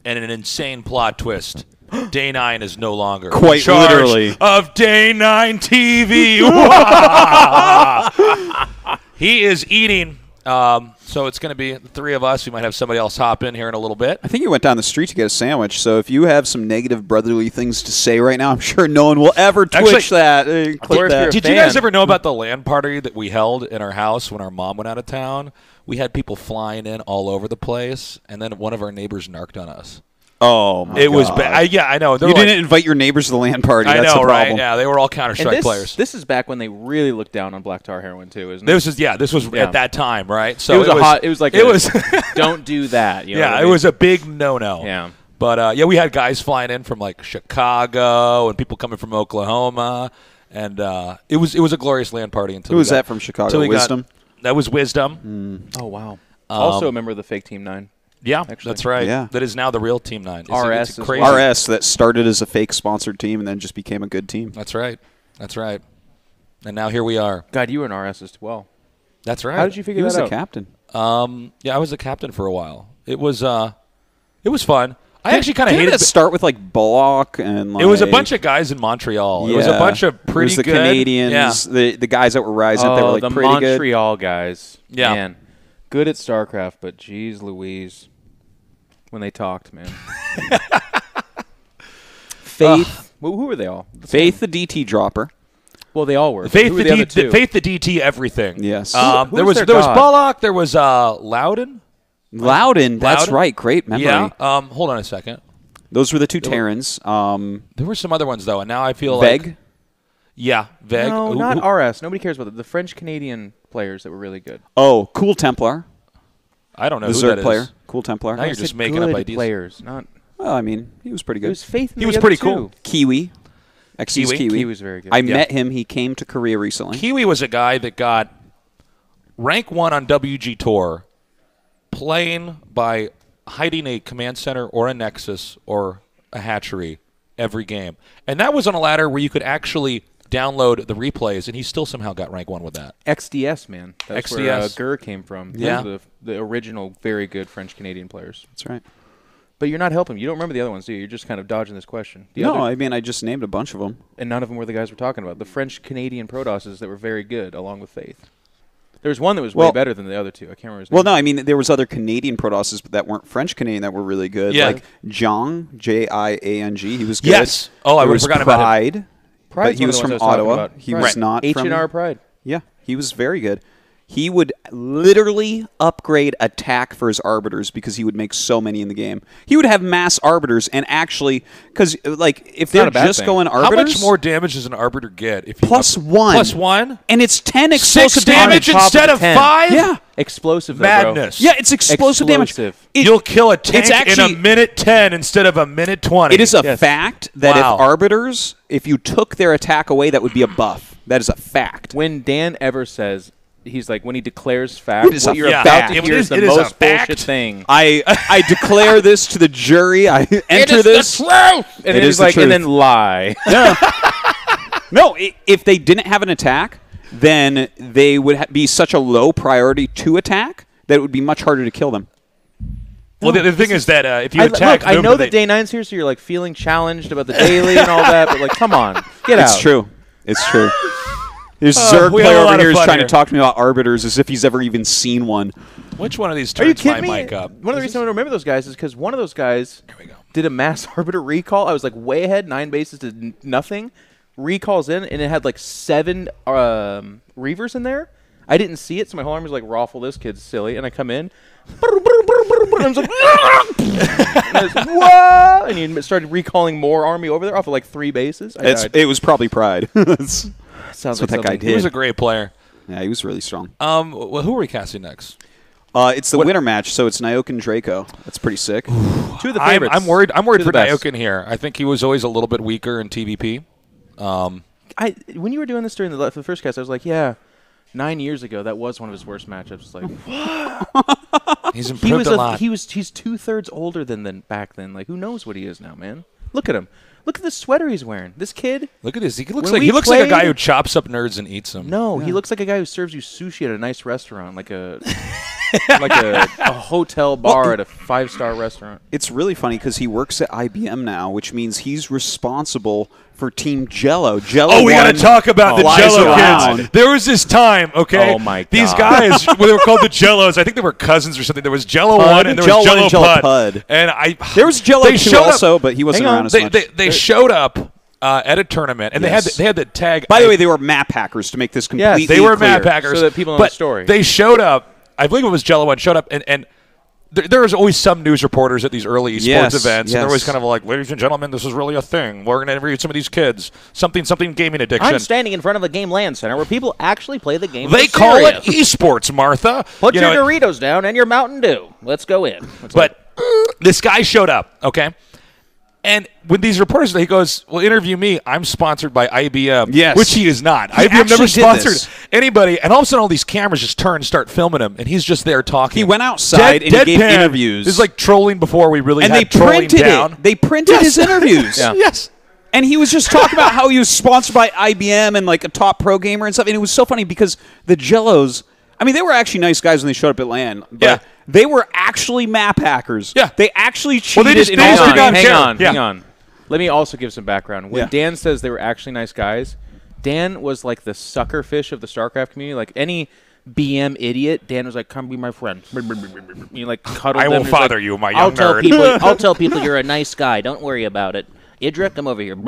and an insane plot twist. Day 9 is no longer quite in charge literally of Day 9 TV. He is eating. So it's going to be the three of us. We might have somebody else hop in here in a little bit. I think you went down the street to get a sandwich, so if you have some negative brotherly things to say right now, I'm sure no one will ever Twitch that. Click that. Did you guys ever know about the LAN party that we held in our house when our mom went out of town? We had people flying in all over the place, and then one of our neighbors narked on us. Oh, my It God. was bad. Yeah, I know. You didn't invite your neighbors to the LAN party. I That's know, the right? problem. Yeah, they were all Counter-Strike players. This is back when they really looked down on black tar heroin too, isn't it? This was at that time, right? So it was don't do that. You know it was a big no-no. Yeah. But we had guys flying in from like Chicago and people coming from Oklahoma, and it was a glorious LAN party until Who was that from Chicago? Wisdom. That was Wisdom. Oh wow. Also a member of the fake Team 9. Yeah, actually. that's right. Yeah. That is now the real Team 9. RS crazy. RS that started as a fake sponsored team and then just became a good team. That's right. That's right. And now here we are. God, you were an RS as well. That's right. How did you figure that out? He was a captain. I was a captain for a while. It was fun. I actually kind of hated it. Start with like Bullock and like, it was a bunch of guys in Montreal. It was a bunch of pretty it was the good Canadians, the guys that were rising up. They were like the pretty good. Montreal guys. Yeah. Man, good at StarCraft, but geez Louise, when they talked, man. Faith. Who were they all? Faith, the DT dropper. Well, they all were. Faith Who were the, the other two? Faith the DT everything. Yes. Who there was was their god? Bullock. There was Loudon. Loudon. That's right. Great memory. Yeah. Hold on a second. Those were the two Terrans. There were some other ones though, and now I feel Veg. like Veg. No, not RS. Nobody cares about it. The French Canadian players that were really good. Oh, Cool Templar. I don't know The who Zerg that player. is. Cool Templar. Now you're just making up good ideas. players, not. Well, I mean, he was pretty It good. was Faith. And He the was other pretty two. cool. Kiwi. XC's Kiwi. Kiwi was very good. I met him. He came to Korea recently. Kiwi was a guy that got rank 1 on WG Tour playing by hiding a command center or a nexus or a hatchery every game. And that was on a ladder where you could actually download the replays, and he still somehow got rank 1 with that. XDS, man. That's XDS. where Gur came from. Yeah. Those are the original very good French-Canadian players. That's right. But you're not helping. You don't remember the other ones, do you? You're just kind of dodging this question. I mean, I just named a bunch of them. And none of them were the guys we're talking about. The French-Canadian Prodosses that were very good, along with Faith. There was one that was way better than the other two. I can't remember his name. Well, no, I mean, there was other Canadian Prodosses that weren't French-Canadian that were really good. Yeah. Like Jiang, Jiang, he was good. Yes. Oh, I was forgot about him. Pride. Pride's But he one was of the from ones I was talking Ottawa. about. He Pride. was not from H&R Pride. Yeah, he was very good. He would literally upgrade attack for his arbiters because he would make so many in the game. He would have mass arbiters, and actually, because like if they're not a bad just thing. going arbiters, How much more damage does an arbiter get? If you plus one, Plus 1? and it's 10 6 explosive damage On top instead of of the 10. 5? Yeah, Explosive, though, bro. Madness. yeah, it's explosive damage. Explosive. You'll kill a tank it's actually- in a minute 10 instead of a minute 20. It is a fact that Wow. if arbiters, if you took their attack away, that would be a buff. That is a fact. When Dan ever says, he's like, when he declares fact, It is what a you're fact. about to It hear is- is the it is a most fact. bullshit thing. I declare this to the jury. I enter this. And then It is he's the like, truth. and then lie. No, if they didn't have an attack, then they would be such a low priority to attack that it would be much harder to kill them. Well, the thing is that if you attack, Look, I know that Day 9's here, so you're like feeling challenged about the daily and all that, but like, come on, get out. It's true. It's true. There's Oh, Zerg we had a player lot over of here is fun trying here. to talk to me about arbiters as if he's ever even seen one. Which one of these Are you turns my kidding me? mic up? One of the reasons I don't remember those guys is because one of those guys did a mass arbiter recall. I was like way ahead, 9 bases to nothing. Recalls in, and it had like 7 reavers in there. I didn't see it, so my whole arm was like, "Raffle, this kid's silly." And I come in, and I was like, and I was, "Whoa!" And he started recalling more army over there off of like 3 bases. I died. It was probably pride. That's Sounds what like that guy something. did. He was a great player. Yeah, he was really strong. Well, who are we casting next? It's the winter match, so it's Nyoka and Draco. That's pretty sick. Two of the favorites. I'm worried. I'm worried Two for of the best. Nyokin here. I think he was always a little bit weaker in TVP. When you were doing this during the first cast, I was like, yeah, 9 years ago, that was one of his worst matchups. Like, He's improved a lot. he's 2/3 older than back then. Like, who knows what he is now, man? Look at him. Look at the sweater he's wearing. This kid. Look at this. He looks When like we he looks like a guy played- who chops up nerds and eats them. No, he looks like a guy who serves you sushi at a nice restaurant, like a like a hotel bar at a 5-star restaurant. It's really funny because he works at IBM now, which means he's responsible for Team Jello. Jello. Oh, we got to talk about the Jello around. kids. There was this time, okay? Oh, my God. These guys, well, they were called the Jellos. I think they were cousins or something. There was Jello Pud, 1 and there Jello was Jello and Jello Pud. Pud. And There was Jello they 2 showed also, up, but he wasn't Hang on. around as they, much. they showed up at a tournament, and Yes. they had the tag. By the way, they were map hackers to make this completely they were clear. map hackers. So that people know but the story. They showed up. I believe it was Jello 1 showed up, and there was always some news reporters at these early esports Yes, events, and they're always yes. kind of like, ladies and gentlemen, this is really a thing. We're going to interview some of these kids. Something gaming addiction. I'm standing in front of a game LAN center where people actually play the game. They for call serious. it esports, Martha. Put You your know, Doritos down and your Mountain Dew. Let's go in. But this guy showed up, okay? And when these reporters, he goes, well, interview me. I'm sponsored by IBM, Yes. which he is not. He IBM never actually did sponsored this. anybody. And all of a sudden, all these cameras just turn and start filming him, and he's just there talking. He went outside and he gave deadpan. interviews. This is like trolling before we really And had they trolling printed down. it. They printed his interviews. Yeah. Yes. And he was just talking about how he was sponsored by IBM and like a top pro gamer and stuff. And it was so funny because the Jellos, I mean, they were actually nice guys when they showed up at LAN. But Yeah. they were actually map hackers. Yeah. They actually cheated Well, they just- in they all just the did not games. care. Hang Yeah. on. Let me also give some background. When Yeah. Dan says they were actually nice guys, Dan was like the sucker fish of the StarCraft community. Like any BM idiot, Dan was like, "Come be my friend." You like cuddled I them, will and he was father like, you, my I'll young tell nerd. people. I'll tell people you're a nice guy. Don't worry about it. Idra, come over here. And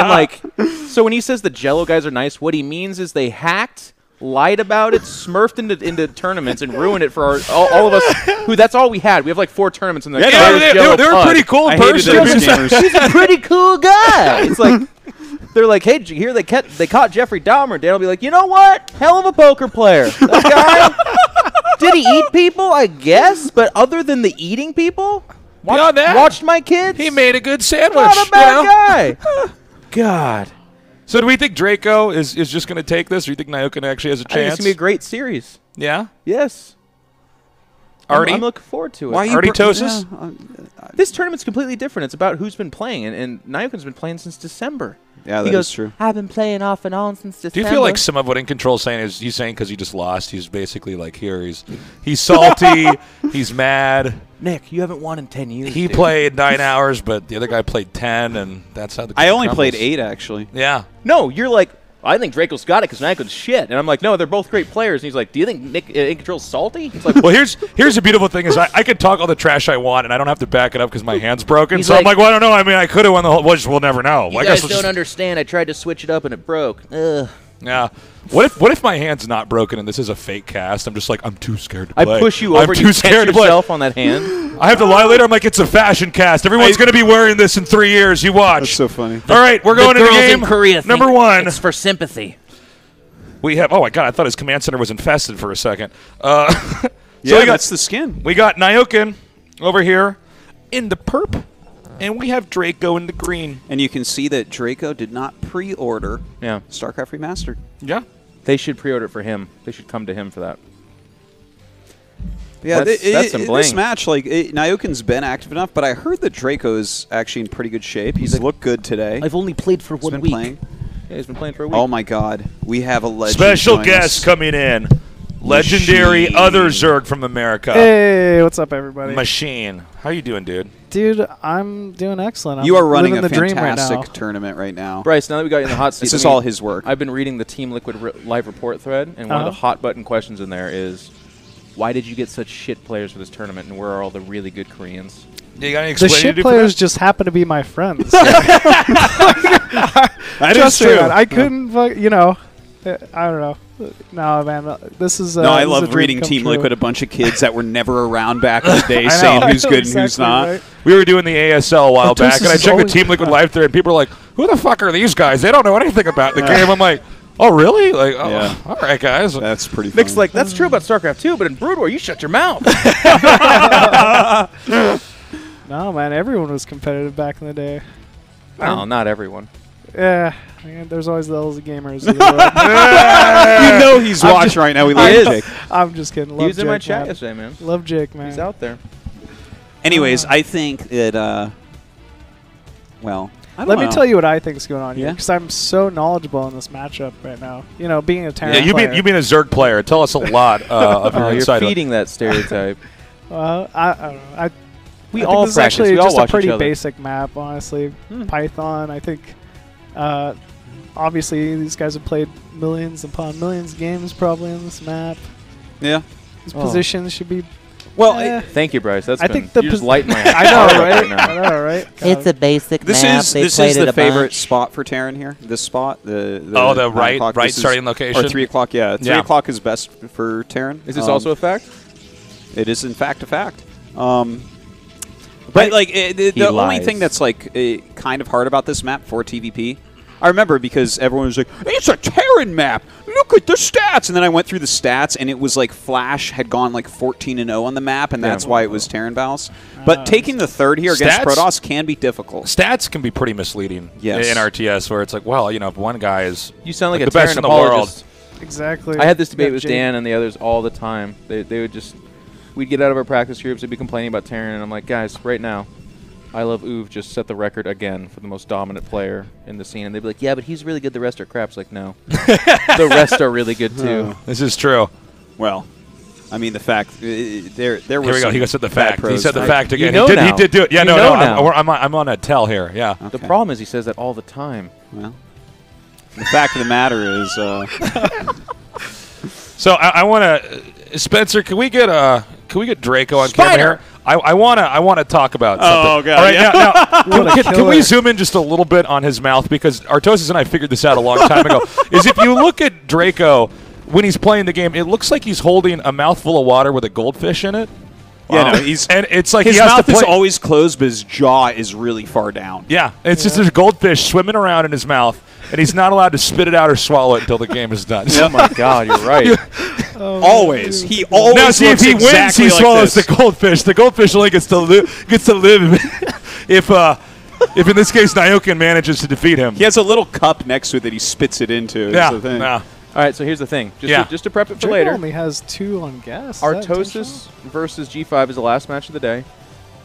like, so when he says the Jello guys are nice, what he means is they hacked, lied about it, smurfed into tournaments, and ruined it for all of us. Who that's all we had. We have like 4 tournaments in the Yeah, they were pretty cool I in hated person. those gamers. He's a pretty cool guy. It's like they're like, hey, did you hear they caught Jeffrey Dahmer? Dan will be like, you know what? Hell of a poker player. That guy. Did he eat people? I guess. But other than the eating people, Beyond that, watched my kids. he made a good sandwich. Not a bad you know? guy. God. So do we think Draco is just going to take this, or do you think Nyokin actually has a I think chance? it's gonna be a great series. Yeah? Yes. Artie? I'm looking forward to it. Why are you Artie br- Tosis? Yeah, This tournament's completely different. It's about who's been playing, and Nyokin's been playing since December. yeah, He that goes, is true. I've been playing off and on since December. Do you feel like some of what In Control is saying is he's saying because he just lost, he's basically like here, he's salty, he's mad. Nick, you haven't won in 10 years. He dude. played 9 hours, but the other guy played 10, and that's how the I cookie only played crumbles. 8 actually. Yeah. No, you're like, I think Draco's got it because Nyokin's shit. And I'm like, no, they're both great players. And he's like, do you think Nick In Control's salty? It's like, Well, here's the beautiful thing is I could talk all the trash I want, and I don't have to back it up because my hand's broken. He's So I'm like- like, well, I don't know. I mean, I could have won the whole. We'll never know. You I guys guess we'll don't just- understand. I tried to switch it up and it broke. Ugh. Yeah. What if my hand's not broken and this is a fake cast? I'm just like, I'm too scared to I play. push you I'm over and too you catch scared to play. yourself on that hand. I have to lie later. I'm like, it's a fashion cast. Everyone's going to be wearing this in 3 years. You watch. That's so funny. All right, we're going the to the girls game. in Korea Number think 1. It's for sympathy. We have. Oh my god! I thought his command center was infested for a second. Yeah, we got that's the skin. we got Nyokin over here in the perp, and we have Draco in the green. And you can see that Draco did not pre-order Yeah. StarCraft Remastered. Yeah. They should pre-order it for him. They should come to him for that. Yeah, That's some this bling. match, like Nyokin's been active enough, but I heard that Draco is actually in pretty good shape. He's looked good today. I've only played for He's 1 been week. playing. Yeah, he's been playing for a week. Oh my God, we have a legend. Special joining guest us. coming in. Legendary Machine. other Zerg from America. Hey, what's up, everybody? Machine. How you doing, dude? Dude, I'm doing excellent. You I'm are running living a the dream right fantastic now. tournament right now. Bryce, now that we got you in the hot seat, This let is me- all his work. I've been reading the Team Liquid live report thread, and one of the hot button questions in there is, why did you get such shit players for this tournament, and where are all the really good Koreans? You got any The explaining to shit do for players that? just happen to be my friends. That is Trust me, true. man. I couldn't, I don't know. No, man, this is. No, I this is a love dream reading come Team true. Liquid, a bunch of kids that were never around back in the day, I know. saying I who's know good and who's exactly not. right. We were doing the ASL a while But back, and I this is checked the always- Team Liquid live thread, and people are like, "Who the fuck are these guys? They don't know anything about the game." I'm like, "Oh, really? Like, oh, Yeah. all right, guys." That's pretty funny. Nick's like, that's true about StarCraft 2, but in Brood War, you shut your mouth. No, man, everyone was competitive back in the day. No, not everyone. Yeah, man, there's always those gamers. you know he's I'm watching just- right now. We He love is. Jake. I'm just kidding. Love He was in my Jake, chat man. yesterday, man. Love Jake, man. He's out there. Anyways, I think that, well, Let me tell you what I think is going on here, Yeah? because I'm so knowledgeable in this matchup right now. You know, being a Terran Yeah, you player. being a Zerg player. Tell us a lot of your Oh, you're insight. feeding that stereotype. Well, I don't know. We I all think this is practice. actually We all just a watch each pretty other. basic map, honestly. Python, I think. Obviously, these guys have played millions upon millions of games probably on this map. Yeah. These Oh. positions should be. Well, eh. Thank you, Bryce. That's I been, think the you just pos- light my I know, heart up right? now. I know, right? It's a basic this map. is They this played is it the a favorite bunch. spot for Terran here. This spot, the Oh, the 9 right o'clock. right This is- starting location? or 3 o'clock. Yeah, 3 Yeah. o'clock is best for Terran. Is this also a fact? It is in fact a fact. But like the only lies. thing that's like kind of hard about this map for TVP, I remember because everyone was like, "It's a Terran map. Look at the stats." And then I went through the stats, and it was like Flash had gone like 14-0 on the map, and that's why it was Terran Battles. But taking the third here against Stats? Protoss can be difficult. Stats can be pretty misleading Yes. in RTS, where it's like, well, you know, if one guy is You sound like the a best Terran in the world. apologist. Exactly. I had this debate Yeah, with Jake. Dan and the others all the time. They would just, we'd get out of our practice groups, they'd be complaining about Terran, and I'm like, guys, right now, I Love Uv just set the record again for the most dominant player in the scene. And they'd be like, yeah, but he's really good, the rest are crap. It's like, no. The rest are really good, too. This is true. Well, I mean the fact there was. Here we go. He said the bad fact. He pros said the there. fact again. You know he now. did do it. Yeah, You no, know no. now. I'm on a tell here. Yeah. The Okay. problem is he says that all the time. Well, the fact of the matter is, So I want to, Spencer. Can we get Draco on camera here? I want to talk about something. Oh, God, All right, yeah. now can we zoom in just a little bit on his mouth, because Artosis and I figured this out a long time ago. Is if you look at Draco when he's playing the game, it looks like he's holding a mouthful of water with a goldfish in it. yeah, no, he's And it's like his he has mouth to is play. always closed, but his jaw is really far down. Yeah, it's just there's a goldfish swimming around in his mouth, and he's not allowed to spit it out or swallow it until the game is done. Oh, my God, you're right. Always, he always. Now, see, if looks he wins, exactly he like swallows this. the goldfish. The goldfish only gets to live if in this case Nyokin manages to defeat him. He has a little cup next to it that he spits it into. Yeah, Is the thing. yeah. All right, so here's the thing. Just to prep it for Draco later. only has 2 on gas. Is that intentional? Artosis versus G5 is the last match of the day.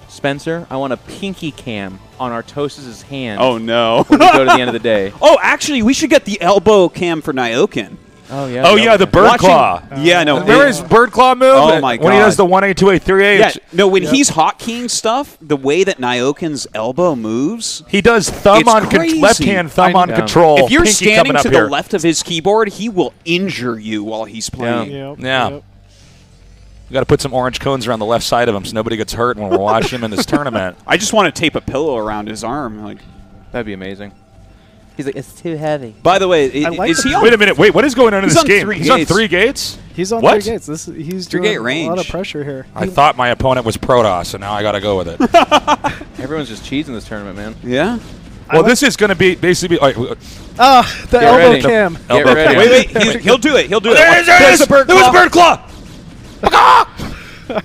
Spencer, I want a pinky cam on Artosis' hand Oh no. when we go to the end of the day. Oh, actually, we should get the elbow cam for Nyokin. Oh, yeah. Oh yeah, the bird Watching- claw. Yeah, no. Remember his bird claw move? Oh, my When he God. does the 1A, 2A, 3A. Yeah, no. When he's hotkeying stuff, the way that Nyokin's elbow moves. He does thumb It's on crazy. left hand thumb on Yeah. control. If you're pinky standing coming up to here. the left of his keyboard, he will injure you while he's playing. Yep, Yeah. yep. You got to put some orange cones around the left side of him so nobody gets hurt when we're watching him in this tournament. I just want to tape a pillow around his arm. Like, That'd be amazing. He's like, it's too heavy. by the way, I like is the- he on? Wait a minute. Wait, what is going on in He's this on game? 3 He's on gates. 3 gates? He's on What? 3 gates. He's Three gate doing a lot of range. pressure here. I thought my opponent was Protoss, and now I got to go with it. Everyone's just cheesing this tournament, man. Yeah. Well, this is going to be basically. The Ah, the Get elbow ready. cam. Get Elbow ready. cam. Wait. He'll do it. He'll do it. there Watch. it There's is! the bird There was claw. a bird claw!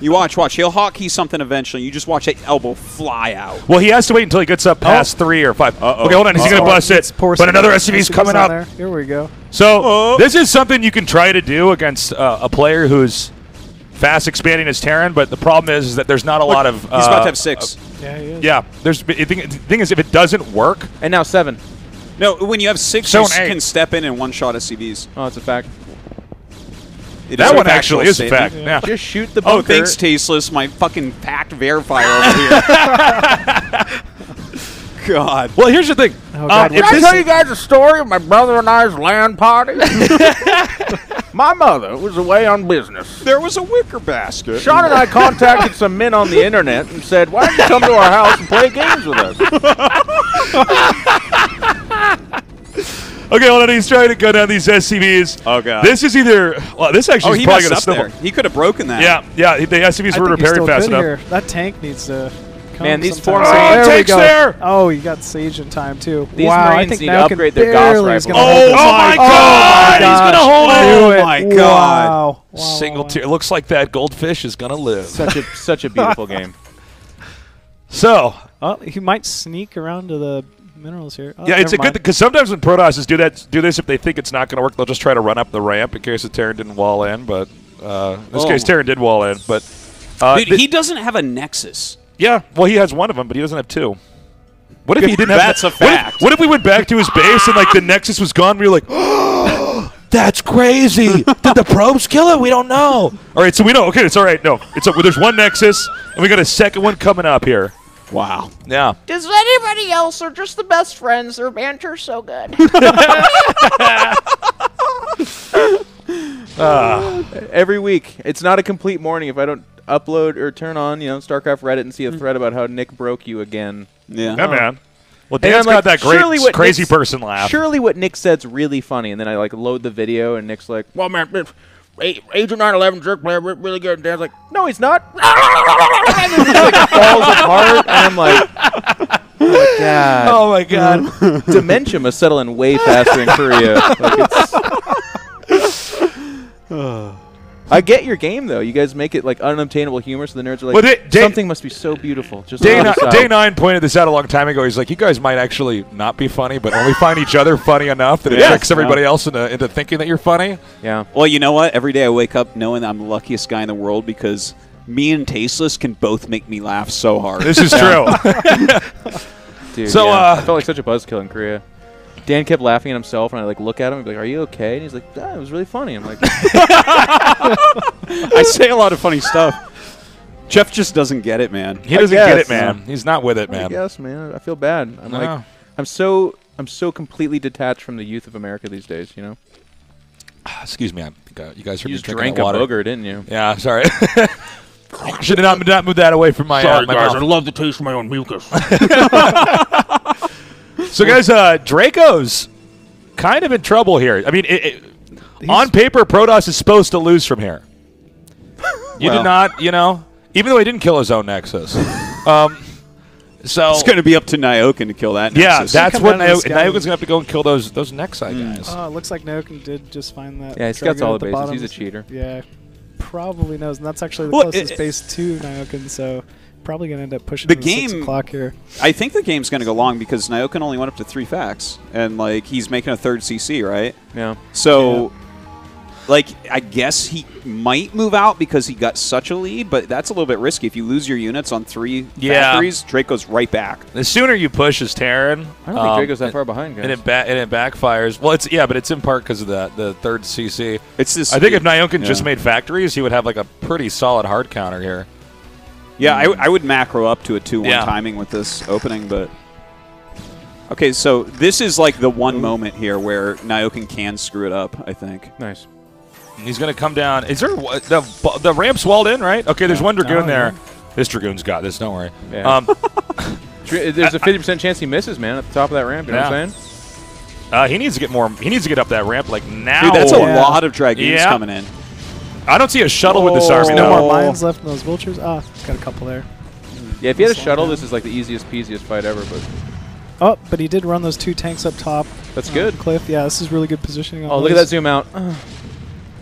You watch. He'll hotkey something eventually. You just watch that elbow fly out. Well, he has to wait until he gets up past 3 or 5. Uh-oh. Okay, hold on. Is he going to bust it? It's porcelain. But another SCV's coming on up. there. Here we go. So this is something you can try to do against a player who's fast expanding his Terran, but the problem is that there's not a lot of. He's about to have 6. Yeah, he is. Yeah, the thing is, if it doesn't work, And now 7. No, when you have 6, So you an 8. can step in and one-shot SCVs. Oh, it's a fact. It that is a one factual actually is a statement. fact. Yeah. Just shoot the Oh, bunker. thanks, Tasteless, my fucking packed verifier over here. God. Well, here's the thing. Oh, God, if what- this- you guys a story of my brother and I's land party? My mother was away on business. There was a wicker basket. Sean and I contacted some men on the internet and said, why don't you come to our house and play games with us? Okay, hold on. He's trying to go down these SCVs. Oh, God. This is either. Well, this actually Oh, is he probably messed going to up snowball. there. He could have broken that. Yeah. The SCVs I were think he repaired still fast could enough. here. That tank needs to come Man, these sometime. forms Oh, are- There we tank's go. there! Oh, you got Sage in time, too. These wow, I Marines think need to now can upgrade their Gauss barely is rifles. gonna hold Oh, this. my Oh, God! He's gosh. gonna hold it! Do Oh, my God. Wow. Single wow. tier. It looks like that goldfish is going to live. Such a beautiful game. So, Oh, he might sneak around to the minerals here. Oh, yeah, it's never a good mind. because sometimes when Protosses do this, if they think it's not going to work, they'll just try to run up the ramp in case the Terran didn't wall in. But in this case, Terran did wall in. But Dude, he doesn't have a Nexus. yeah, well, he has one of them, but he doesn't have 2. What if he didn't have That's a fact. What if we went back to his base and like the Nexus was gone? We were like, oh, that's crazy. Did the probes kill it? We don't know. All right, so we know. Okay, it's all right. No, there's one Nexus, and we got a second one coming up here. Wow. Yeah. Does anybody else are just the best friends? Their banter's so good. Every week. It's not a complete morning if I don't upload or turn on, StarCraft Reddit and see a thread about how Nick broke you again. Yeah. Yeah, man. Well, And Dan's I'm got like, that great surely what crazy Nick's- person laugh. Surely what Nick said's really funny, and then I load the video, and Nick's like, Well, man, Agent 911 jerk player, really good. And Dan's like, "No, he's not." And then he falls apart, and I'm like, "Oh my god!" Oh my God. Dementia must settle in way faster in Korea. I get your game though. You guys make it like unobtainable humor, so the nerds are like, Well, something must be so beautiful. Just Day, on the side." Day 9 pointed this out a long time ago. He's like, you guys might actually not be funny, but only find each other funny enough that it Yeah. tricks everybody else into thinking that you're funny. Yeah. Well, you know what? Every day I wake up knowing I'm the luckiest guy in the world because me and Tasteless can both make me laugh so hard. This is true. Dude, So, yeah. I felt like such a buzzkill in Korea. Dan kept laughing at himself, and I look at him and be like, "Are you okay?" And he's like, "Yeah, it was really funny." I'm like, I say a lot of funny stuff. Jeff just doesn't get it, man. He doesn't get guess. it, man. He's not with it, "I man. guess, man. I feel bad." I'm No. like, I'm so completely detached from the youth of America these days. Excuse me. I think you guys heard You me just drinking drank that a water. booger, didn't you? Yeah, sorry. Should have not moved that away from my, sorry, my guys, I mouth. love the taste of my own mucus. So, guys, Draco's kind of in trouble here. I mean, on paper, Protoss is supposed to lose from here. You did not, even though he didn't kill his own Nexus. So It's going to be up to Nyoken to kill that yeah, Nexus. that's Come what down to this guy. Nyoken's going to have to go and kill those Nexi guys. Oh, it looks like Naokin did just find that. Yeah, he scouts dragon all at the bases. bottom. He's a cheater. Yeah, probably knows, and that's actually the Well, closest base to Nyokin, so probably going to end up pushing The him to 6 game- o'clock here. I think the game's going to go long because Nyoken only went up to 3 facts, and he's making a third CC, right? Yeah. So, I guess he might move out because he got such a lead, but that's a little bit risky. If you lose your units on 3 factories, Drake goes right back. The sooner you push as Terran, I don't think Draco's that far behind, guys. and it backfires. Well, but it's in part because of the third CC. It's this. I think if Nyoken just yeah. made factories, he would have a pretty solid hard counter here. Yeah, I would macro up to a 2-1 Yeah. timing with this opening, but... Okay, so this is the one moment here where Nyoken can screw it up, I think. Nice. He's going to come down. Is there the ramp's walled in, right? Okay, there's one Dragoon there. This Dragoon's got this. Don't worry. Yeah. There's a 50% chance he misses, man, at the top of that ramp. You know what I'm saying? He needs to get more. He needs to get up that ramp now. Dude, that's a Yeah. lot of Dragoons Yeah. coming in. I don't see a shuttle with this army. No though. more mines left in those vultures. Ah, got a couple there. Yeah, if he had a Slow shuttle, down. this is the easiest, peasiest fight ever, but Oh, but he did run those 2 tanks up top. that's on good. Cliff. Yeah, this is really good positioning. On Oh, look at that those. zoom out.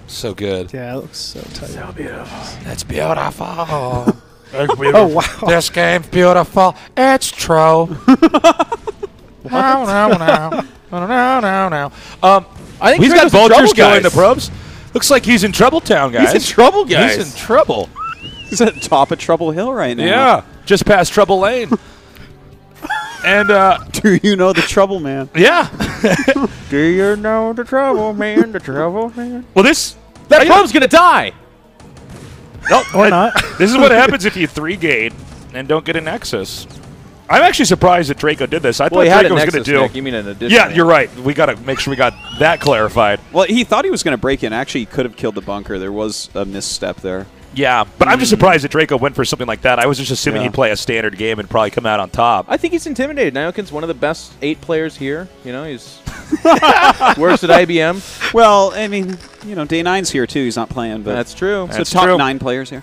So good. Yeah, it looks so tight. So beautiful. It's beautiful. Oh, wow. This game's beautiful. It's true. I think He's got Draco's in vultures trouble, killing the guys. probes. Looks like he's in trouble town, guys. He's in trouble, guys. He's in trouble. He's at the top of Trouble Hill right now. Yeah, just past Trouble Lane. And Do you know the trouble, man? yeah. Do you know the trouble, man? The trouble, man. Well, this That probe's gonna die. Or not. This is what happens if you 3-gate and don't get a Nexus. I'm actually surprised that Draco did this. I Well, thought he had Draco a was Nexus, going to Nick. do. You mean an additional? Yeah, you're right. We got to make sure we got that clarified. Well, he thought he was going to break in. Actually, he could have killed the bunker. There was a misstep there. Yeah, but I'm just surprised that Draco went for something like that. I was just assuming Yeah. he'd play a standard game and probably come out on top. I think he's intimidated. Nyoken's one of the best 8 players here. He's works at IBM. Well, I mean, Day 9's here, too. He's not playing, but That's true. so That's top true. 9 players here.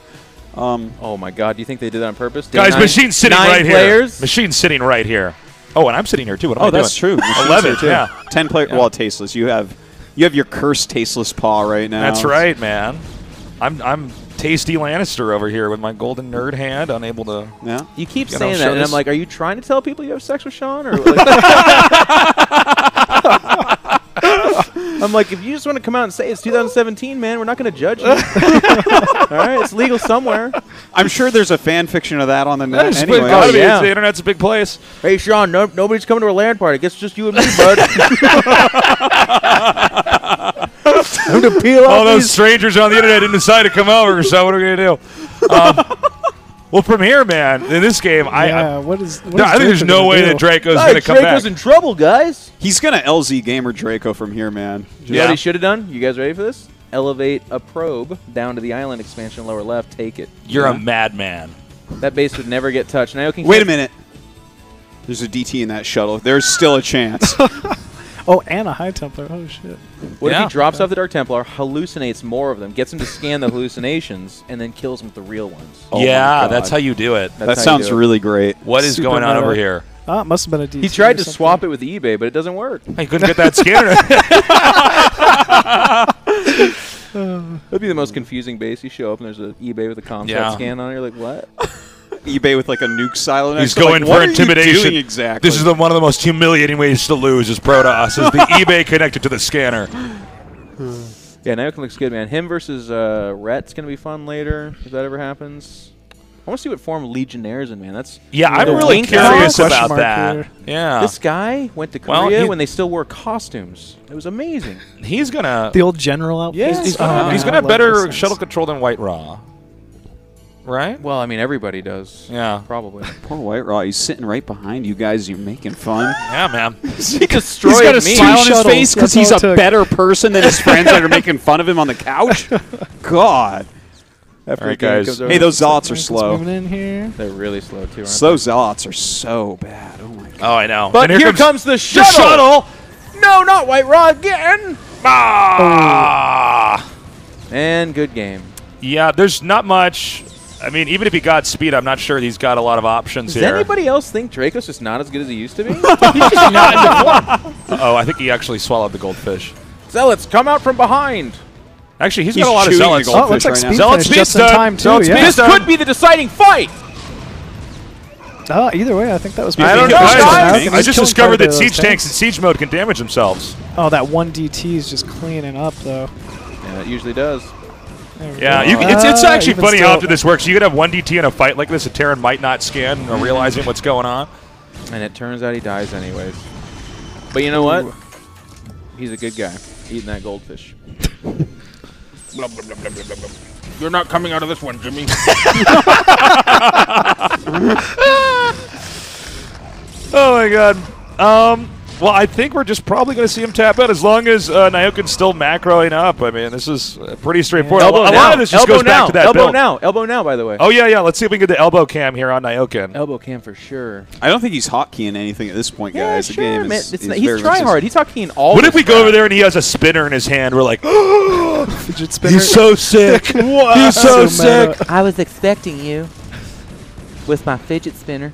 Oh my God! Do you think they did that on purpose? Guys, Nine- Machine's sitting 9 right players? here. Machine's sitting right here. Oh, and I'm sitting here, too. What am I doing? That's true. Machine's 11, here, too. yeah. 10 players. Yeah. Well, tasteless. You have your cursed tasteless paw right now. That's right, man. I'm Tasty Lannister over here with my golden nerd hand, unable to... Yeah. You keep You know, saying show that, and this- I'm like, are you trying to tell people you have sex with Sean, or? I'm like, if you just want to come out and say it's 2017, man, we're not going to judge you. All right, it's legal somewhere. I'm sure there's a fan fiction of that on the net There's anyway. gotta be. yeah. The internet's a big place. Hey, Sean, nobody's coming to our LAN party. I guess it's just you and me, bud. Time to peel All off those these. strangers on the internet didn't decide to come over, so what are we gonna do? Well, from here, man, in this game, Yeah, what is I think there's Draco no gonna way do? that Draco's Hey, gonna come Draco's back. in trouble, guys. He's going to LZ Gamer Draco from here, man. You know what he should have done? You guys ready for this? Elevate a probe down to the island expansion lower left. Take it. You're a madman. That base would never get touched. Now, Wait a minute. There's a DT in that shuttle. There's still a chance. Oh, and a High Templar. Oh, shit. What if Yeah. he drops off the Dark Templar, hallucinates more of them, gets him to scan the hallucinations, and then kills them with the real ones? Oh my yeah, God. that's how you do it. That's that how you sounds do it. really great. What is Super going on meta. over here? Oh, it must have been a DT. He tried or to something. swap it with eBay, but it doesn't work. I couldn't get that scanner. That'd be the most confusing base. You show up and there's an eBay with a ComSat Yeah. scan on it. You're like, what? eBay with like a nuke silo. He's next to it, going like, for what intimidation. Are you doing exactly? This is one of the most humiliating ways to lose is Protoss, is the eBay connected to the scanner. Yeah, Naokin looks good, man. Him versus Rhett's going to be fun later, if that ever happens. I want to see what form Legionnaire's in, man. That's Yeah, I'm the really wink curious question about mark that. here. Yeah. This guy went to Well, Korea he- when they still wore costumes. It was amazing. He's going to The old general outfit. Yeah, he's Oh, gonna man, I have love better those things. shuttle control than White Raw. Right? Well, I mean, everybody does. Yeah. Probably. Poor White Raw. He's sitting right behind you guys. You're making fun. Yeah, man. He destroyed He's got a me. smile on his shuttles, face because that's he's all a it took. better person than his friends that are making fun of him on the couch. God. After All right, the game guys. comes over. Hey, those Zealots are It's slow. moving in here. They're really slow, too, aren't Slow Zealots are so bad. Oh, my God. Oh, I know. But And here comes the shuttle. No, not White Raw again. Ah! And good game. Yeah, there's not much. I mean, even if he got speed, I'm not sure he's got a lot of options Does here. anybody else think Draco's just not as good as he used to be? Oh, I think he actually swallowed the goldfish. Zealots, come out from behind. Actually, he's He's got a lot of chewing the zealots. gold- Oh, it looks like right now. speed Zealot finish just speed's in done. time, too. Zealot Yeah. speed's This could be the deciding fight. Oh, either way, I think that was I don't pretty know, good. guys. He's I just killing discovered quite a that bit of siege those tanks in siege mode can damage themselves. Oh, that one DT is just cleaning up, though. Yeah, it usually does. There we Yeah, go. you can, it's actually Even funny still- how often this works. You could have one DT in a fight like this, a Terran might not scan or realizing what's going on. And it turns out he dies anyways. But you know what? He's a good guy. Eating that goldfish. You're not coming out of this one, Jimmy. Oh my god. Well, I think we're just probably going to see him tap out as long as Nyokin's still macroing up. I mean, this is pretty straightforward. Elbow a now. lot of this just elbow goes now. back to that elbow build. now. Elbow now, by the way. Oh, yeah. Let's see if we can get the elbow cam here on Nyokin. Elbow cam for sure. I don't think he's hotkeying anything at this point, guys. Yeah, The game sure, man. is, It's is not, very he's trying hard. He's talking all What this if we go crap. over there and he has a spinner in his hand? We're like, Fidget spinner. he's so sick. He's so sick. meta. I was expecting you with my fidget spinner.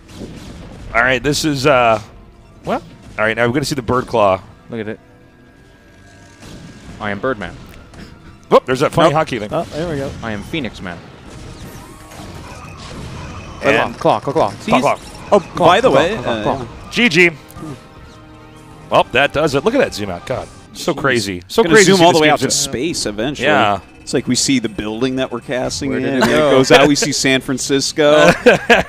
All right, this is, well, all right, now we're going to see the bird claw. Look at it. I am Birdman. Oh, there's that funny hockey thing. Oh, there we go. I am Phoenix Man. And Claw. See, claw, he's- claw. Oh, by the way, claw. GG. Well, that does it. Look at that zoom out. God, so crazy. So gonna crazy. to zoom see all the this way game out to zoom. space eventually. Yeah. It's like we see the building that we're casting Where in, did and it then go? it goes out. We see San Francisco.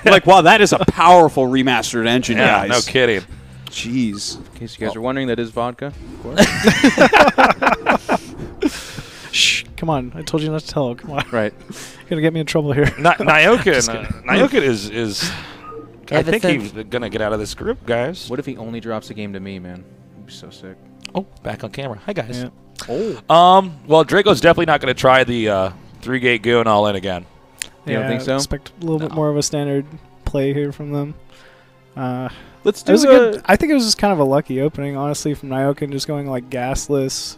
Like, wow, that is a powerful remastered engine, Yeah, guys. no kidding. Jeez. In case you guys are wondering, that is vodka. Of course. Shh, come on. I told you not to tell. Come on. Right. You're going to get me in trouble here. Nyokin. Nyokin is. I Ever think since- he's gonna get out of this group, guys. What if he only drops a game to me, man? I'd be so sick. Oh, back on camera. Hi, guys. Yeah. Well, Draco's definitely not going to try the 3-gate goon all in again. You don't think so? Expect a little bit more of a standard play here from them. Let's It do was a good. I think it was just kind of a lucky opening, honestly, from Nyokin, just going like gasless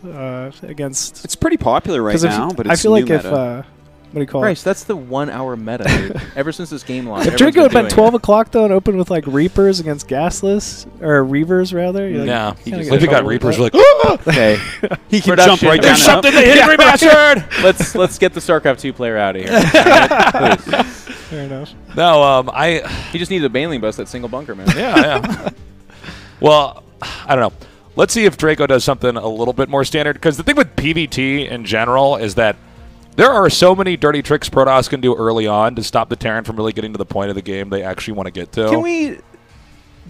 against. It's pretty popular right 'cause if now, you- but I it's feel like new if meta. what do you call Christ, that's the 1 hour meta, dude. Ever since this game launched. it? If Draco everyone's had been doing 12 o'clock though and opened with like Reapers against gasless or Reavers rather, you're like, Yeah. kinda If get he got trouble with Reapers, that. we're like, it. Okay. He can Production. jump right down. there's and something up. that hit him remastered! Let's get the StarCraft 2 player out of here. All right? Please. Fair enough. No, He just needs a Baneling bus, that single bunker, man. Yeah. Well, I don't know. Let's see if Draco does something a little bit more standard. Because the thing with PvT in general is that there are so many dirty tricks Protoss can do early on to stop the Terran from really getting to the point of the game they actually want to get to. Can we?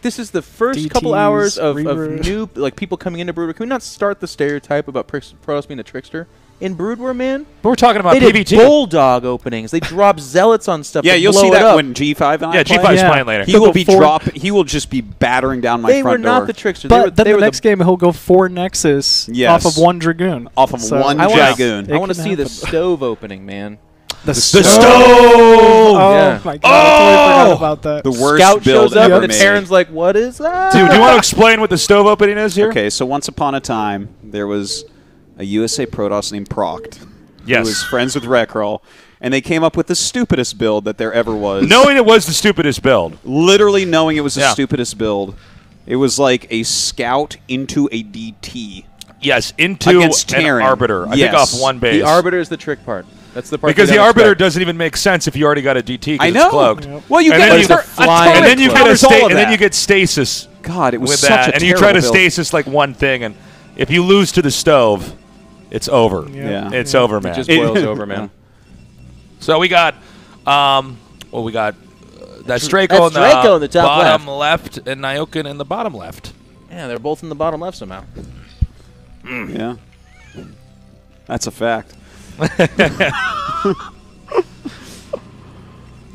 This is the first couple DTs, hours of Reaver. new people coming into Brood War. Can we not start the stereotype about Protoss being a trickster? In Brood War, man, But we're talking about they did PvT. bulldog openings. They drop zealots on stuff. Yeah, to you'll blow see it that up. when G5 and I Yeah, play. G5's Yeah. playing later. He will be Before- He will just be battering down my They were front door. not the trickster. But they then were the next game he'll go 4 Nexus Yes. off of 1 Dragoon. Off of one I wanna- Dragoon. I want to can see the happen. stove opening, man. The stove! Oh Yeah. my god! I totally forgot about that. The worst Scout build shows up ever and the made. Terran's like, "What is that?" Dude, do you want to explain what the stove opening is here? Okay, so once upon a time, there was a USA Protoss named Proct. Yes. Who was friends with Wreckrol, and they came up with the stupidest build that there ever was. Knowing it was the stupidest build. Literally knowing it was the Yeah. stupidest build. It was like a scout into a DT. Yes, into Against an Terran. Arbiter. I think Yes. off one base. The Arbiter is the trick part. That's the part. Because they the don't Arbiter expect. doesn't even make sense if you already got a DT. 'Cause I it's know. cloaked. Yep. Well, you And get then a you- turret- a a turret And then you get a counters all of and then that. you get stasis God, it was with such that, a and you try to terrible build. stasis like one thing, and if you lose to the stove, it's over. Yeah. It's over, man. It just boils over, man. So we got, we got that's Draco, That's Draco in the top bottom left, and Nyokin in the bottom left. Yeah, they're both in the bottom left somehow. Yeah. That's a fact.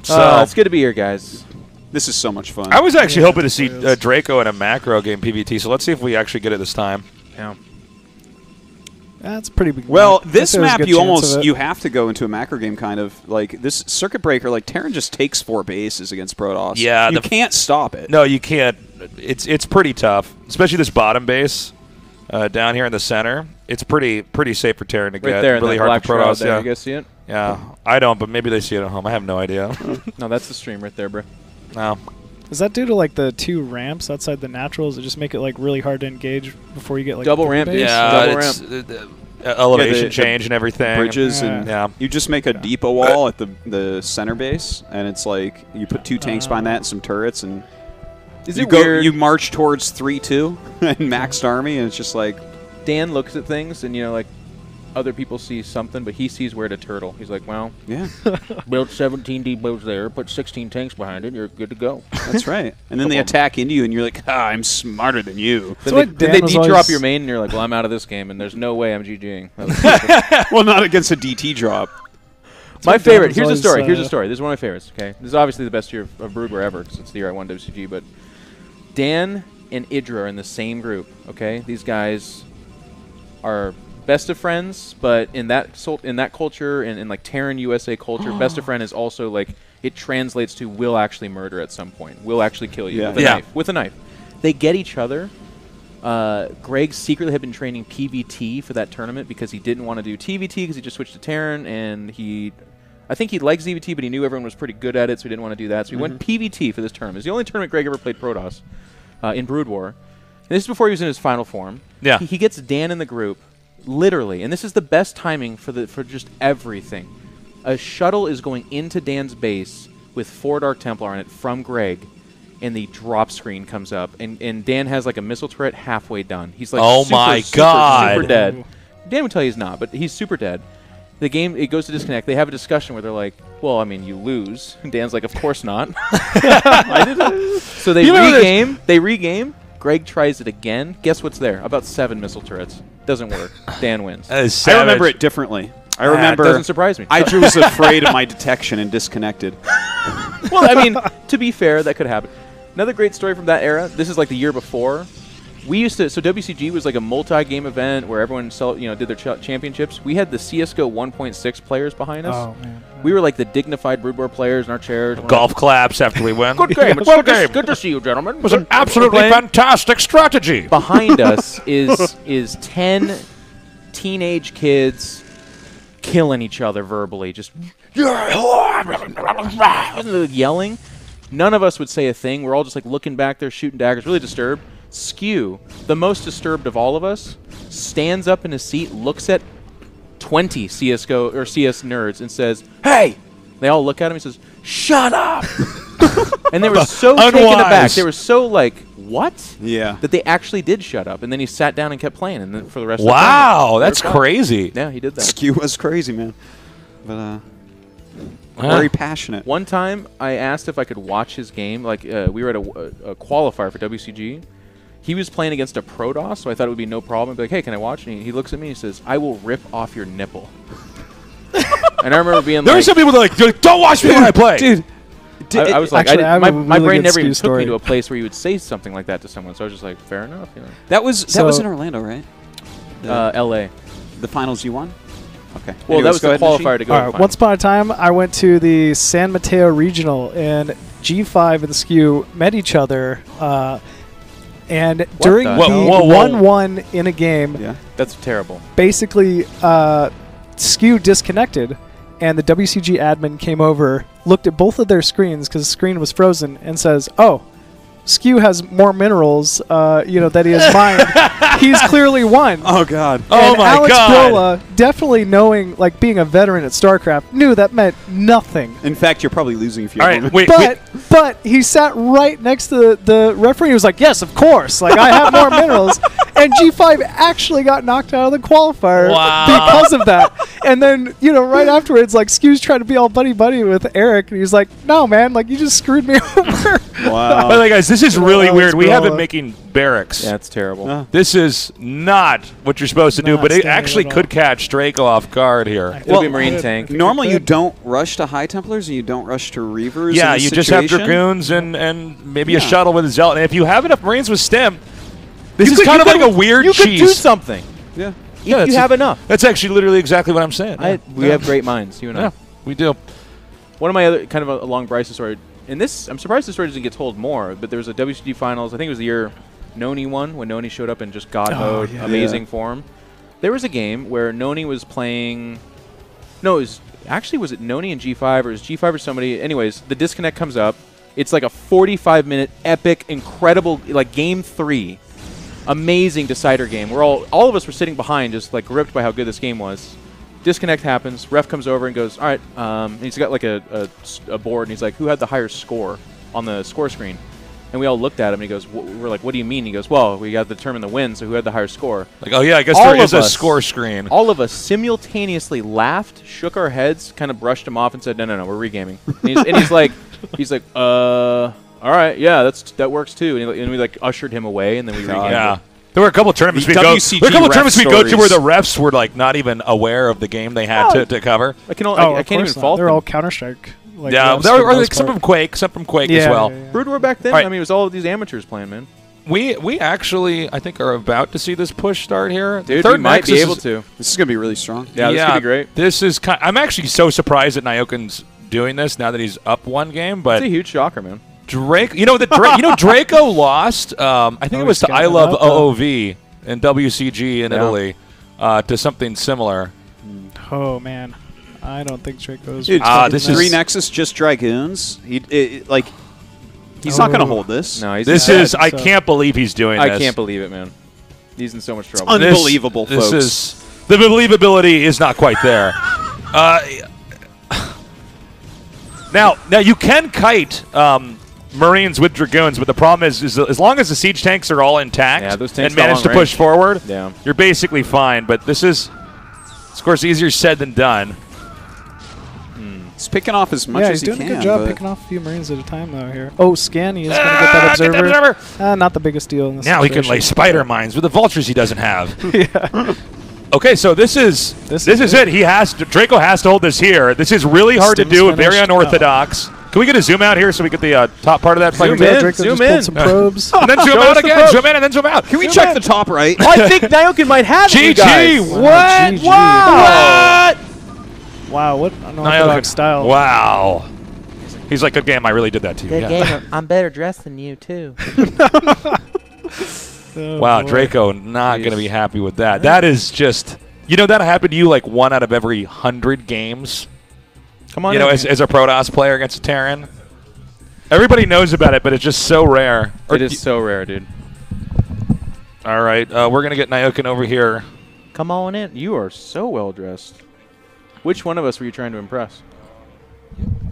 So It's good to be here, guys. This is so much fun. I was actually hoping to see it is. Draco in a macro game PvT. So let's see if we actually get it this time. Yeah. That's a pretty big. Well, map. this I'd say there's a map good you chance of almost it. you have to go into a macro game kind of like this circuit breaker. Like Terran just takes 4 bases against Protoss. Yeah, you the- can't stop it. No, you can't. It's pretty tough, especially this bottom base down here in the center. It's pretty safe for Terran to Right get. there in Really that hard black for shroud Protoss. there. Yeah. You guys see it? Yeah, I don't, but maybe they see it at home. I have no idea. No, that's the stream right there, bro. No. Is that due to like the 2 ramps outside the naturals that just make it like really hard to engage before you get like Double the ramp, base? yeah. Double it's elevation the change and everything. Bridges Yeah. and Yeah. you just make a depot wall at the center base, and it's like you put 2 tanks behind that and some turrets, and Is you it go weird? you march towards 3-2 and maxed army, and it's just like Dan looks at things, and like other people see something, but he sees where to turtle. He's like, well, yeah, Build 17 depots there, put 16 tanks behind it, you're good to go. that's right. And then they attack into you, and you're like, I'm smarter than you. Then what they Dan was de-drop always- your main, and you're like, well, I'm out of this game, and there's no way I'm GGing. That was stupid. Well, not against a DT drop. My what favorite. Dan Here's a was story. always, Here's a story. This is one of my favorites. Okay, this is obviously the best year of Brood War ever because it's the year I won WCG. But Dan and Idra are in the same group. Okay, these guys are best of friends, but in that culture, in like Terran USA culture, best of friend is also like it translates to will actually murder at some point. Will actually kill you Yeah. with a Yeah. knife. With a knife, they get each other. Greg secretly had been training PvT for that tournament because he didn't want to do TVT because he just switched to Terran, and I think he liked ZVT, but he knew everyone was pretty good at it, so he didn't want to do that. So he went PvT for this tournament. It's the only tournament Greg ever played Protoss in Brood War. And this is before he was in his final form. Yeah. He gets Dan in the group, literally, and this is the best timing for just everything. A shuttle is going into Dan's base with 4 Dark Templar on it from Greg, and the drop screen comes up, and Dan has like a missile turret halfway done. He's like, Oh my God. super dead. Dan would tell you he's not, but he's super dead. The game, it goes to disconnect. They have a discussion where they're like, well, I mean, you lose. And Dan's like, of course not. So they You remember regame. They regame. Greg tries it again. Guess what's there? About 7 missile turrets. Doesn't work. Dan wins. That is I remember savage. it differently. I It remember doesn't surprise me. Idra was afraid of my detection and disconnected. Well, I mean, to be fair, that could happen. Another great story from that era. This is like the year before. We used to, so WCG was like a multi-game event where everyone did their championships. We had the CS:GO 1.6 players behind us. Oh man. We were like the dignified Brood War players in our chairs. Golf claps after we win. Good game. It's good to see you, gentlemen. It was an absolutely Playing. fantastic strategy. Behind us is 10 teenage kids killing each other verbally, just yelling. None of us would say a thing. We're all just like looking back there, shooting daggers, really disturbed. Skew, the most disturbed of all of us, stands up in his seat, looks at 20 CS:GO or CS nerds, and says, "Hey!" They all look at him. He says, "Shut up!" And they were so taken Unwise. aback. They were so like, what? Yeah. That they actually did shut up, and then he sat down and kept playing, and then for the rest of the Wow, time, that's they were fine. crazy. Yeah, he did that. Skew was crazy, man. But very passionate. One time, I asked if I could watch his game. Like, we were at a qualifier for WCG. He was playing against a Protoss, so I thought it would be no problem. I'd be like, hey, can I watch? And he looks at me and he says, I will rip off your nipple. And I remember being There like... are some people that are like, don't watch me when I play. Dude. I was like, Actually, I have my a really brain good never even Skew took me story. to a place where you would say something like that to someone. So I was just like, fair enough. You know. That was So- in Orlando, right? L.A. The finals you won? Okay. Well, Anyways, that was go the ahead, Nishi. qualifier to go All to right, the once upon a time, I went to the San Mateo Regional, and G5 and Skew met each other. And during the- the Whoa, whoa, whoa. 1-1 in a game, Yeah. That's terrible. basically Skew disconnected, and the WCG admin came over, looked at both of their screens because the screen was frozen, and says, "Oh, Skew has more minerals, that he has mined. He's clearly won." Oh, God. Oh And my Alex God. Brola, definitely knowing, like being a veteran at StarCraft, knew that meant nothing. In fact, you're probably losing if you All have right, one. wait. But he sat right next to the referee. He was like, "Yes, of course. Like I have more minerals." And G5 actually got knocked out of the qualifier because of that. And then right afterwards, like Skew's trying to be all buddy with Eric, and he's like, "No, man, like you just screwed me over." By the way, guys, this is really Alex weird. We have been Brola. making barracks. Yeah, it's terrible. This is not what you're supposed to do, Not but it standard actually at all. could catch Draco off guard here. It'll be Well, Marine I- tank. Normally, you don't rush to High Templars and you don't rush to Reavers. Yeah, in this you just have situation. Dragoons and maybe a Yeah. shuttle with a Zealot. And if you have enough Marines with Stim, this You is could- kind you of like could- a weird You could cheese. do something. Yeah. Yeah, You have enough. That's actually literally exactly what I'm saying. We have great minds, you and Yeah, I. we do. One of my other kind of along Bryce's story, and this I'm surprised this story doesn't get told more. But there was a WCG finals. I think it was the year Noni won when Noni showed up in just God mode, yeah. amazing form. There was a game where Noni was playing. No, it was actually was it Noni and G5 or was G5 or somebody? Anyways, the disconnect comes up. It's like a 45-minute epic, incredible like game 3. Amazing decider game. We're all of us were sitting behind, just like gripped by how good this game was. Disconnect happens. Ref comes over and goes, "All right." And he's got like a board, and he's like, "Who had the higher score on the score screen?" And we all looked at him, and he goes, "We're like, what do you mean?" He goes, "Well, we got to determine the win, so who had the higher score?" Like, oh yeah, I guess All there is of a us- score screen. All of us simultaneously laughed, shook our heads, kind of brushed him off, and said, "No, we're regaming." And he's like, all right, yeah, that works too. And we like ushered him away, and then we regamed. Yeah. it. There were a couple of tournaments The we go. WCG There were a couple of ref tournaments we go to where stories. the refs were like not even aware of the game they had to cover. I can't of even course not. fault They're them. all Counter Strike. Like, Yeah, refs there for the were most some part. from Quake, some from Quake Yeah, as well. yeah, yeah. Brood War back then. All right. I mean, it was all of these amateurs playing, man. We actually I think are about to see this push start here. Dude, Third we might Nexus be able is- to. This is going to be really strong. Yeah, this could be great. This is I'm actually so surprised that Nyokin's doing this now that he's up one game, but It's a huge shocker, man. Drake, Draco lost. I think Oh, it was to he's got I that Love out, though. OOV in WCG in Yeah. Italy to something similar. Oh man, I don't think Draco's. Dude, this is- 3 Nexus, just Dragoons. He's not going to hold this. No, he's This dead, is I so- can't believe he's doing this. I can't believe it, man. He's in so much trouble. Unbelievable, this folks. is the believability is not quite there. Now you can kite Marines with Dragoons, but the problem is as long as the siege tanks are all intact Yeah, those tanks and got manage to long push range. forward, Yeah. you're basically fine. But this is, of course, easier said than done. He's picking off as much Yeah, as he's he doing can. a good job but picking off a few Marines at a time though here. Oh, Scanny is going to get that Get that observer. observer. Not the biggest deal in this Now he can lay situation. spider mines with the vultures he doesn't have. Okay, so this is it. Draco has to hold this here. This is really hard Stim's to do, very finished. unorthodox. Can we get a zoom out here so we get the top part of that fight? Zoom Yeah, in. Draco Zoom just in. pulled some probes. And then zoom Show out us the again. probe. Zoom in and then zoom out. Can we check the top right? I think Nyokin might have it, you guys. GG. Wow, What? GG. What? Wow, what unorthodox style. Wow. He's like, good game. I really did that to you. Good Yeah. game. I'm better dressed than you, too. Oh, Wow, boy. Draco not going to be happy with that. That is just, that happened to you like 1 out of every 100 games. Come on, As a Protoss player against a Terran. Everybody knows about it, but it's just so rare. it is so rare, dude. All right, we're going to get Nyokin over here. Come on in. You are so well dressed. Which one of us were you trying to impress?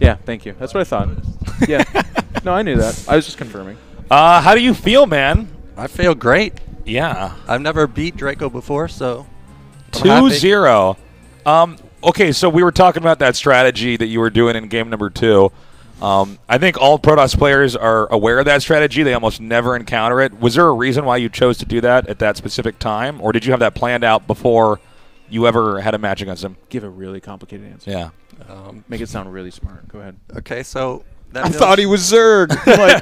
Yeah, thank you. That's what I thought. Yeah. No, I knew that. I was just confirming. How do you feel, man? I feel great. Yeah. I've never beat Draco before, so I'm happy. 2-0. Okay, so we were talking about that strategy that you were doing in game number 2. I think all Protoss players are aware of that strategy. They almost never encounter it. Was there a reason why you chose to do that at that specific time, or did you have that planned out before you ever had a match against him? Give a really complicated answer. Yeah. Make it sound really smart. Go ahead. Okay, so that I thought he was Zerg.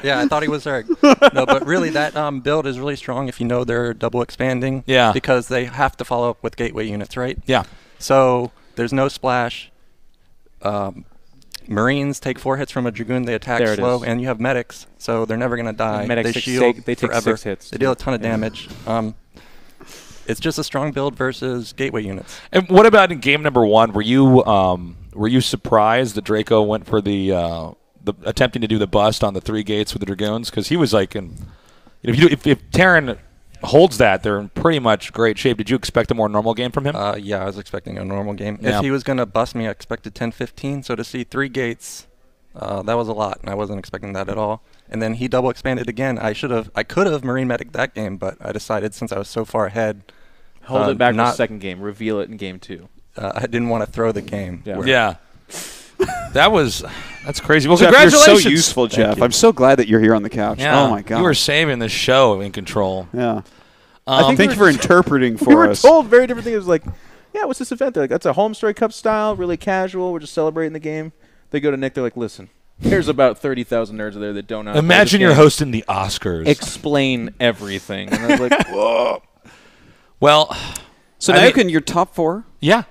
yeah, I thought he was Zerg. No, but really that build is really strong if you know they're double expanding. Yeah. Because they have to follow up with gateway units, right? Yeah. So there's no splash. Marines take 4 hits from a Dragoon. They attack There it slow, is. and you have medics, so they're never going to die. Medics they take shield they take forever. 6 hits. They deal a ton of damage. It's just a strong build versus gateway units. And what about in game number 1? Were you surprised that Draco went for the attempting to do the bust on the 3 gates with the Dragoons? Because he was like, if Terran holds that, they're in pretty much great shape. Did you expect a more normal game from him? Yeah, I was expecting a normal game. Yeah. If he was going to bust me, I expected 10-15. So to see 3 gates, that was a lot, and I wasn't expecting that at all. And then he double expanded again. I could have Marine Medic that game, but I decided since I was so far ahead, Hold it back for the not- second game. Reveal it in game 2. I didn't want to throw the game. Yeah. where- Yeah. That's crazy. Well, Jeff, congratulations. you're so useful, Jeff. I'm so glad that you're here on the couch. Yeah. Oh my god. You were saving the show in control. Yeah. think Thank you for interpreting for We were us. told very different things. It was like, yeah, what's this event? They're like, that's a Home Story Cup style, really casual. We're just celebrating the game. They go to Nick. They're like, listen, there's about 30,000 nerds there that don't know. how to play Imagine this you're game. hosting the Oscars. Explain everything. And I was like, whoa. Well, So I now mean- you can you're top 4. yeah.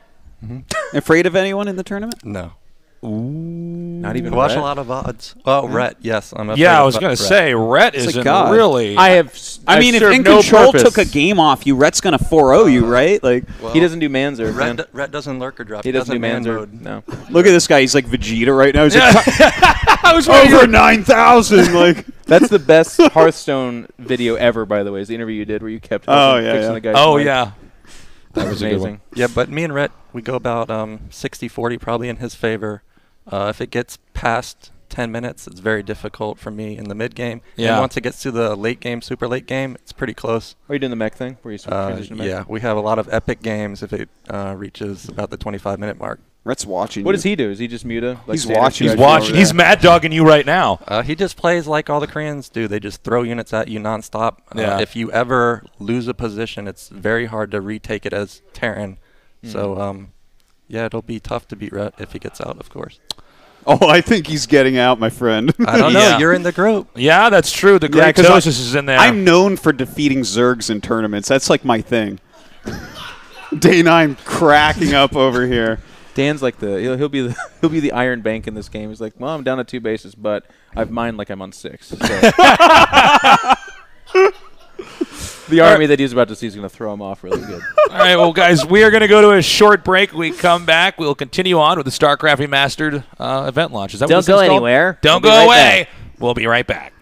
Afraid of anyone in the tournament? No. Not even I watch Rhett? a lot of odds. Oh, Rhett, yes. I'm afraid Yeah, I of was going to Rhett. say, Rhett It's like isn't God. really. I have. I mean, if served In no Control purpose. took a game off you, Rhett's going to 4-0 you, right? Like, Well, He doesn't do Manzer. man. Rhett doesn't lurker drop. He doesn't do man Manzer. mode. No. look at this guy. He's like Vegeta right now. He's Yeah. like, I was waiting over for- 9,000. Like, That's the best Hearthstone video ever, by the way, is the interview you did where you kept Oh, yeah, fixing yeah. the guy's Oh, mic. yeah. That was a good amazing. Yeah, but me and Rhett, we go about 60-40 probably in his favor. If it gets past 10 minutes, it's very difficult for me in the mid game. Yeah. And once it gets to the late game, super late game, it's pretty close. Are you doing the mech thing? Where you transition to mech? Yeah, we have a lot of epic games if it reaches about the 25-minute mark. Rhett's watching. What you. does he do? Is he just Muta? Like He's standard watching. He's strategy? watching. over He's there. mad dogging you right now. He just plays like all the Koreans do. They just throw units at you nonstop. Yeah. If you ever lose a position, it's very hard to retake it as Terran. So, yeah, it'll be tough to beat Rhett if he gets out, of course. Oh, I think he's getting out, my friend. I don't know. Yeah. You're in the group. Yeah, that's true. The Yeah, Great 'cause Tosis is in there. I'm known for defeating Zergs in tournaments. That's like my thing. Day 9 cracking up over here. Dan's like he'll be the Iron Bank in this game. He's like, well, I'm down to 2 bases, but I've mined like I'm on 6. So. The army that he's about to see is going to throw him off really good. All right, well, guys, we are going to go to a short break. We come back. We'll continue on with the StarCraft Remastered event launch. Is that what Don't this go thing's called? anywhere. Don't We'll be go right away. back. We'll be right back.